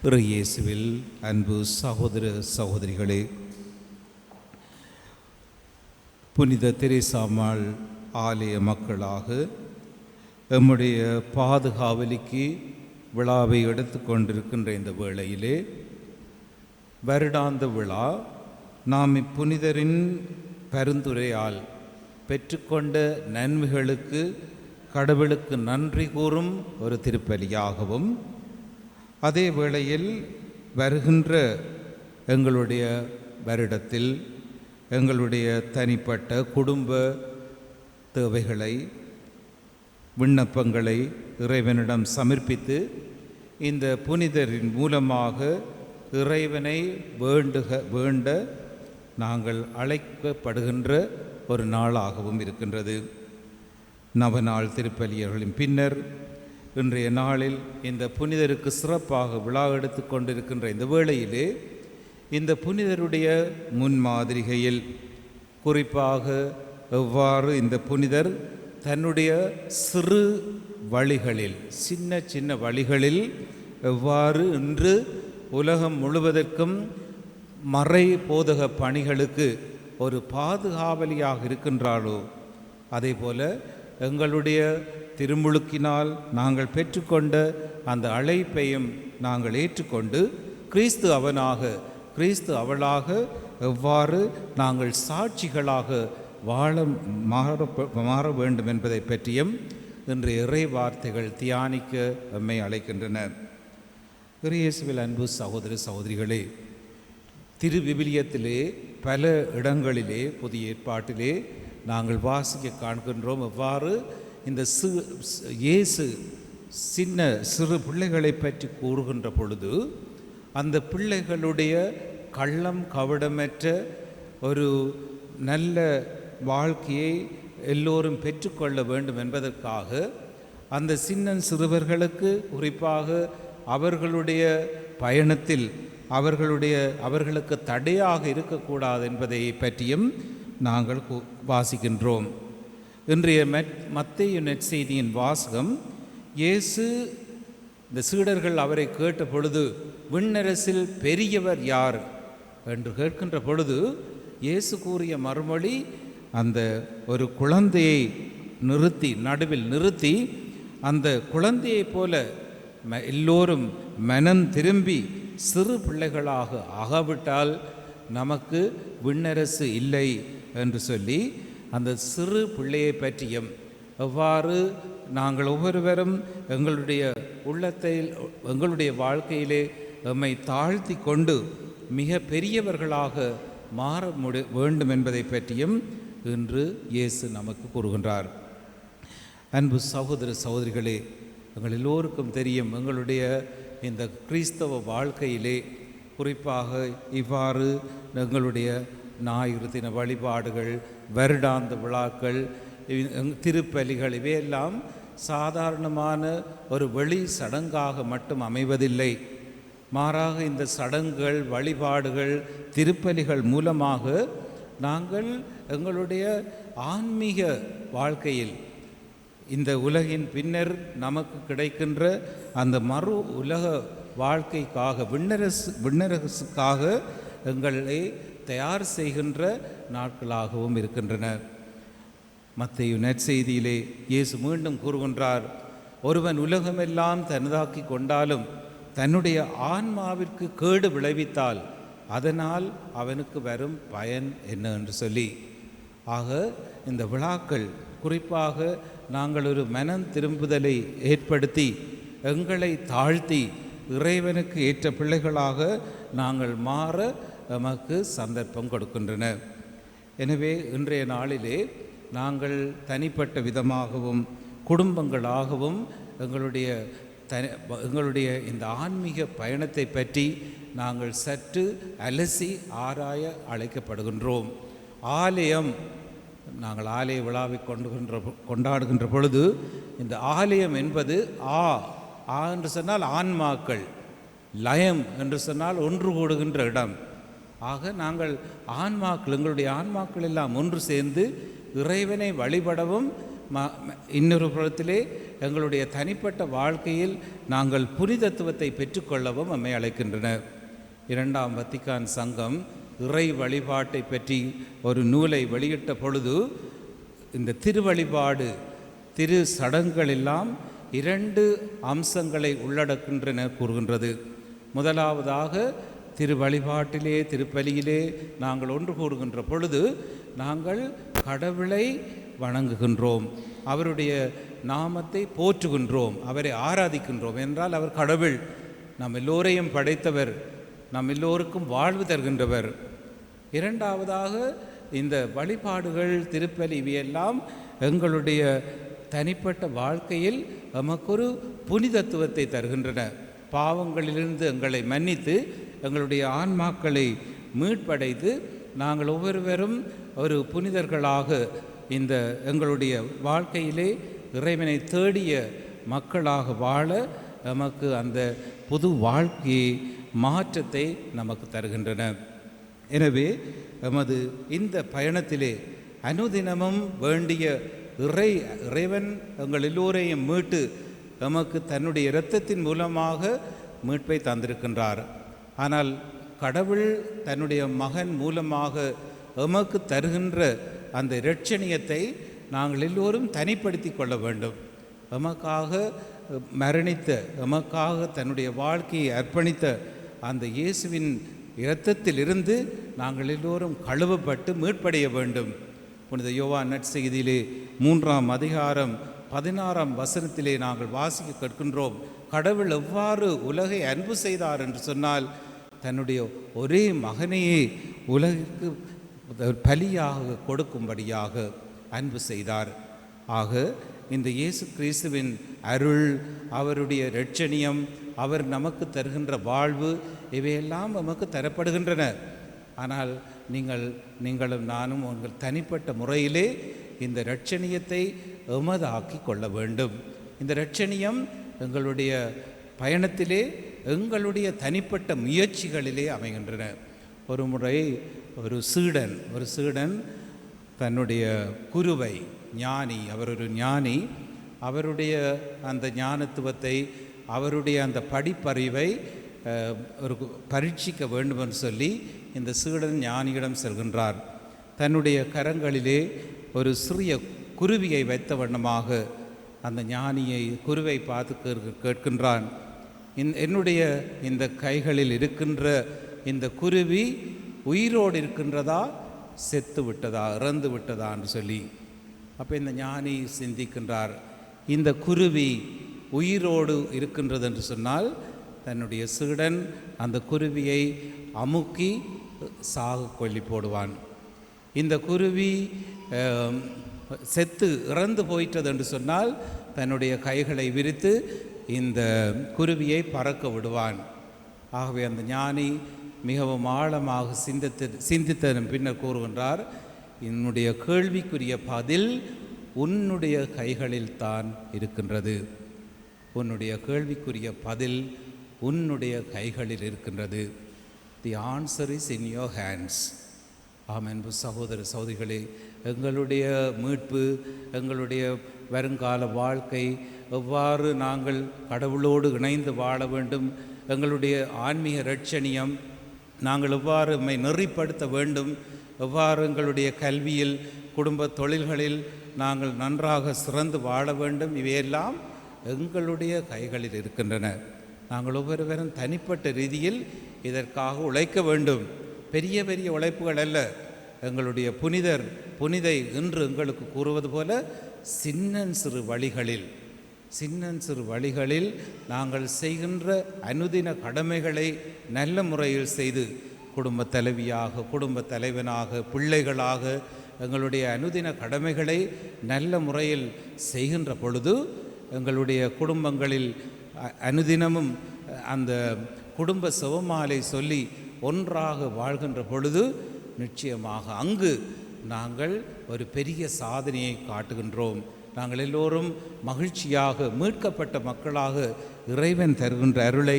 இயேசுவில் அன்பு சகோதர சகோதரிகளே, புனித தெரேசாம்மாள் ஆலய மக்களாக எம்முடைய பாதுகாவலிக்கு விழாவை எடுத்து கொண்டிருக்கின்ற இந்த வேளையிலே வருடாந்த விழா நாம் இப்புனிதரின் பரிந்துரையால் பெற்றுக்கொண்ட நன்மைகளுக்கு கடவுளுக்கு நன்றி கூறும் ஒரு திருப்பலியாகவும், அதே வேளையில் வருகின்ற எங்களுடைய வருடத்தில் எங்களுடைய தனிப்பட்ட குடும்ப தேவைகளை, விண்ணப்பங்களை இறைவனிடம் சமர்ப்பித்து இந்த புனிதரின் மூலமாக இறைவனை வேண்ட நாங்கள் அழைக்கப்படுகின்ற ஒரு நாளாகவும் இருக்கின்றது. நவநாள் திருப்பலியர்களின் பின்னர் இன்றைய நாளில் இந்த புனிதருக்கு சிறப்பாக விழா எடுத்து கொண்டிருக்கின்ற இந்த வேளையிலே இந்த புனிதருடைய முன்மாதிரிகையில் குறிப்பாக எவ்வாறு இந்த புனிதர் தன்னுடைய சிறு வழிகளில், சின்ன சின்ன வழிகளில் எவ்வாறு இன்று உலகம் முழுவதற்கும் மறை போதக பணிகளுக்கு ஒரு பாதுகாவலியாக இருக்கின்றாளோ, அதே போல எங்களுடைய திருமுழுக்கினால் நாங்கள் பெற்றுக்கொண்ட அந்த அழைப்பையும் நாங்கள் ஏற்றுக்கொண்டு கிறிஸ்து அவனாக, கிறிஸ்து அவளாக எவ்வாறு நாங்கள் சாட்சிகளாக மாற வேண்டும் என்பதை பற்றியும் இன்று இறை வார்த்தைகள் தியானிக்க எம்மை அழைக்கின்றன. இயேசுவில் அன்பு சகோதர சகோதரிகளே, திருவிவிலியத்திலே பல இடங்களிலே புதிய ஏற்பாட்டிலே நாங்கள் வாசிக்க காண்கின்றோம். எவ்வாறு இந்த இயேசு சின்ன சிறு பிள்ளைகளை பற்றி கூறுகின்ற பொழுது அந்த பிள்ளைகளுடைய கள்ளம் கவடமற்ற ஒரு நல்ல வாழ்க்கையை எல்லோரும் பெற்றுக்கொள்ள வேண்டும் என்பதற்காக அந்த சின்ன சிறுவர்களுக்கு குறிப்பாக அவர்களுடைய பயணத்தில் அவர்களுக்கு தடையாக இருக்கக்கூடாது என்பதை பற்றியும் நாங்கள் வாசிக்கின்றோம். இன்றைய மத்தேயு நற்செய்தியின் வாசகம், இயேசு இந்த சீடர்கள் அவரை கேட்ட பொழுது விண்ணரசில் பெரியவர் யார் என்று கேட்கின்ற பொழுது இயேசு கூறிய மறுமொழி, அந்த ஒரு குழந்தையை நடுவில் நிறுத்தி அந்த குழந்தையைப் போல எல்லோரும் மனம் திரும்பி சிறு பிள்ளைகளாக ஆகாவிட்டால் நமக்கு விண்ணரசு இல்லை என்று சொல்லி அந்த சிறு பிள்ளையை பற்றியும் எவ்வாறு நாங்கள் ஒவ்வொருவரும் எங்களுடைய உள்ளத்தில், எங்களுடைய வாழ்க்கையிலே எம்மை தாழ்த்தி கொண்டு மிக பெரியவர்களாக மாற வேண்டும் என்பதை பற்றியும் இன்று இயேசு நமக்கு கூறுகின்றார். அன்பு சகோதர சகோதரிகளே, எங்கள் எல்லோருக்கும் தெரியும், எங்களுடைய இந்த கிறிஸ்தவ வாழ்க்கையிலே குறிப்பாக இவ்வாறு எங்களுடைய ஞாயிறு தின வழிபாடுகள், வருடாந்த விழாக்கள், திருப்பலிகள் இவையெல்லாம் சாதாரணமான ஒரு வெளி சடங்காக மட்டும் அமைவதில்லை. மாறாக இந்த சடங்குகள், வழிபாடுகள், திருப்பலிகள் மூலமாக நாங்கள் எங்களுடைய ஆன்மீக வாழ்க்கையில் இந்த உலகின் பின்னர் நமக்கு கிடைக்கின்ற அந்த மறு உலக வாழ்க்கைக்காக, விண்ணரசுக்காக எங்களை தயார் செய்கின்ற நாட்களாகவும் இருக்கின்றன. மத்தேயு நற்செய்தியிலே இயேசு மீண்டும் கூறுகின்றார், ஒருவன் உலகமெல்லாம் தனதாக்கி கொண்டாலும் தன்னுடைய ஆன்மாவிற்கு கேடு விளைவித்தால் அதனால் அவனுக்கு வரும் பயன் என்ன என்று சொல்லி. ஆக இந்த விழாக்கள் குறிப்பாக நாங்கள் ஒரு மனம் திரும்புதலை ஏற்படுத்தி எங்களை தாழ்த்தி இறைவனுக்கு ஏற்ற பிள்ளைகளாக நாங்கள் மாற நமக்கு சந்தர்ப்பம் கொடுக்கின்றன. எனவே இன்றைய நாளிலே நாங்கள் தனிப்பட்ட விதமாகவும் குடும்பங்களாகவும் எங்களுடைய இந்த ஆன்மீக பயணத்தை பற்றி நாங்கள் சற்று அலசி ஆராய அழைக்கப்படுகின்றோம். ஆலயம், நாங்கள் ஆலய விழாவை கொண்டாடுகின்ற பொழுது இந்த ஆலயம் என்பது ஆ என்று சொன்னால் ஆன்மாக்கள், லயம் என்று சொன்னால் ஒன்று கூடுகின்ற இடம். ஆக நாங்கள் எங்களுடைய ஆன்மாக்கள் எல்லாம் ஒன்று சேர்ந்து இறைவனை வழிபடவும், இன்னொரு புறத்திலே எங்களுடைய தனிப்பட்ட வாழ்க்கையில் நாங்கள் புனிதத்துவத்தை பெற்றுக்கொள்ளவும் நம்மை அழைக்கின்றன. இரண்டாம் வத்திக்கான் சங்கம் இறை வழிபாட்டை பற்றி ஒரு நூலை வெளியிட்ட பொழுது இந்த திருவழிபாடு திரு சடங்குகள் எல்லாம் 2 அம்சங்களை உள்ளடக்கின்றன கூறுகின்றது. முதலாவதாக திரு வழிபாட்டிலே திருப்பலியிலே நாங்கள் ஒன்று கூறுகின்ற பொழுது நாங்கள் கடவுளை வணங்குகின்றோம், அவருடைய நாமத்தை போற்றுகின்றோம், அவரை ஆராதிக்கின்றோம். என்றால் அவர் கடவுள், நம் எல்லோரையும் படைத்தவர், நம் எல்லோருக்கும் வாழ்வு தருகின்றவர். இரண்டாவதாக இந்த வழிபாடுகள் திருப்பலி இவையெல்லாம் எங்களுடைய தனிப்பட்ட வாழ்க்கையில் நமக்கொரு புனிதத்துவத்தை தருகின்றன. பாவங்களிலிருந்து எங்களை மன்னித்து எங்களுடைய ஆன்மாக்களை மீட்படைத்து நாங்கள் ஒவ்வொருவரும் ஒரு புனிதர்களாக இந்த எங்களுடைய வாழ்க்கையிலே இறைவனை தேடிய மக்களாக வாழ நமக்கு அந்த புது வாழ்க்கையை மாற்றத்தை நமக்கு தருகின்றன. எனவே எமது இந்த பயணத்திலே அனுதினமும் வேண்டிய இறைவன் எங்கள் எல்லோரையும் மீட்டு எமக்கு தன்னுடைய இரத்தத்தின் மூலமாக மீட்பை தந்திருக்கின்றார். ஆனால் கடவுள் தன்னுடைய மகன் மூலமாக எமக்கு தருகின்ற அந்த இரட்சணியத்தை நாங்கள் எல்லோரும் தனிப்படுத்தி கொள்ள வேண்டும். எமக்காக மரணித்த, எமக்காக தன்னுடைய வாழ்க்கையை அர்ப்பணித்த அந்த இயேசுவின் இரத்தத்திலிருந்து நாங்கள் எல்லோரும் கழுவப்பட்டு மீட்படைய வேண்டும். புனித யோவான் நற்செய்தியிலே 3ஆம் அதிகாரம் 16ஆம் வசனத்திலே நாங்கள் வாசிக்க கேட்கின்றோம். கடவுள் எவ்வாறு உலகை அன்பு செய்தார் என்று சொன்னால், தன்னுடைய ஒரே மகனையே உலகிற்கு பலியாக கொடுக்கும்படியாக அன்பு செய்தார். ஆக இந்த இயேசு கிறிஸ்துவின் அருள், அவருடைய இரட்சணியம், அவர் நமக்கு தருகின்ற வாழ்வு, இவையெல்லாம் நமக்கு தரப்படுகின்றன. ஆனால் நீங்களும் நானும் உங்கள் தனிப்பட்ட முறையிலே இந்த இரட்சணியத்தை எமதாக்கி கொள்ள வேண்டும். இந்த இரட்சணியம் எங்களுடைய பயணத்திலே எங்களுடைய தனிப்பட்ட முயற்சிகளிலே அமைகின்றன. ஒரு முறை ஒரு சீடன் தன்னுடைய குருவை, ஞானி, அவர் ஒரு ஞானி, அவருடைய அந்த ஞானத்துவத்தை, அவருடைய அந்த படிப்பறிவை ஒரு பரீட்சிக்க வேண்டுமென்று சொல்லி இந்த சீடன் ஞானியிடம் செல்கின்றார். தன்னுடைய கரங்களிலே ஒரு சிறிய குருவியை வைத்த வண்ணமாக அந்த ஞானியை, குருவை பார்த்து கேட்கின்றான், என்னுடைய இந்த கைகளில் இருக்கின்ற இந்த குருவி உயிரோடு இருக்கின்றதா, செத்து விட்டதா, இறந்து விட்டதா என்று சொல்லி. அப்போ இந்த ஞானி சிந்திக்கின்றார், இந்த குருவி உயிரோடு இருக்கின்றது என்று சொன்னால் தன்னுடைய சீடன் அந்த குருவியை அமுக்கி சாக கொல்லி போடுவான். இந்த குருவி செத்து இறந்து போயிட்டது என்று சொன்னால் தன்னுடைய கைகளை விரித்து இந்த குருவியை பறக்க விடுவான். ஆகவே அந்த ஞானி மிகவும் ஆழமாக சிந்தித்ததன் பின்னர் கூறுகின்றார், என்னுடைய கேள்விக்குரிய பதில் உன்னுடைய கைகளில் தான் இருக்கின்றது. உன்னுடைய கேள்விக்குரிய பதில் உன்னுடைய கைகளில் இருக்கின்றது. The answer is in your hands. ஆம் அன்பு சகோதர சகோதரிகளே, எங்களுடைய மீட்பு, எங்களுடைய வருங்கால வாழ்க்கை, எவ்வாறு நாங்கள் கடவுளோடு இணைந்து வாழ வேண்டும், எங்களுடைய ஆன்மீக இரட்சணியம், நாங்கள் எவ்வாறு நம்மை நெறிப்படுத்த வேண்டும், எவ்வாறு எங்களுடைய கல்வியில், குடும்ப தொழில்களில் நாங்கள் நன்றாக சிறந்து வாழ வேண்டும், இவையெல்லாம் எங்களுடைய கைகளில் இருக்கின்றன. நாங்கள் ஒவ்வொருவரும் தனிப்பட்ட ரீதியில் இதற்காக உழைக்க வேண்டும். பெரிய பெரிய உழைப்புகள் அல்ல. எங்களுடைய புனிதை என்று எங்களுக்கு கூறுவது போல சின்னஞ்சிறு வழிகளில் நாங்கள் செய்கின்ற அனுதின கடமைகளை நல்ல முறையில் செய்து, குடும்ப தலைவியாக, குடும்ப தலைவனாக, பிள்ளைகளாக எங்களுடைய அனுதின கடமைகளை நல்ல முறையில் செய்கின்ற பொழுது எங்களுடைய குடும்பங்களில் அனுதினமும் அந்த குடும்ப செவமாலை சொல்லி ஒன்றாக வாழ்கின்ற பொழுது நிச்சயமாக அங்கு நாங்கள் ஒரு பெரிய சாதனையை காட்டுகின்றோம். நாங்கள் எல்லோரும் மகிழ்ச்சியாக மீட்கப்பட்ட மக்களாக இறைவன் தருகின்ற அருளை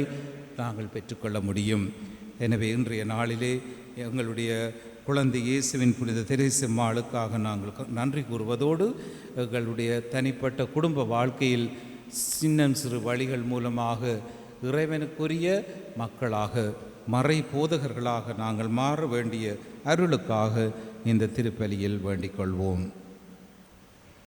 நாங்கள் பெற்றுக்கொள்ள முடியும். எனவே இன்றைய நாளிலே எங்களுடைய குழந்தை இயேசுவின் புனித தெரேசம்மாளுக்காக நாங்கள் நன்றி கூறுவதோடு எங்களுடைய தனிப்பட்ட குடும்ப வாழ்க்கையில் சிறு வழிகள் மூலமாக இறைவனுக்குரிய மக்களாக மறை போதகர்களாக நாங்கள் மாற வேண்டிய அருளுக்காக இந்த திருப்பலியில் வேண்டிக் கொள்வோம்.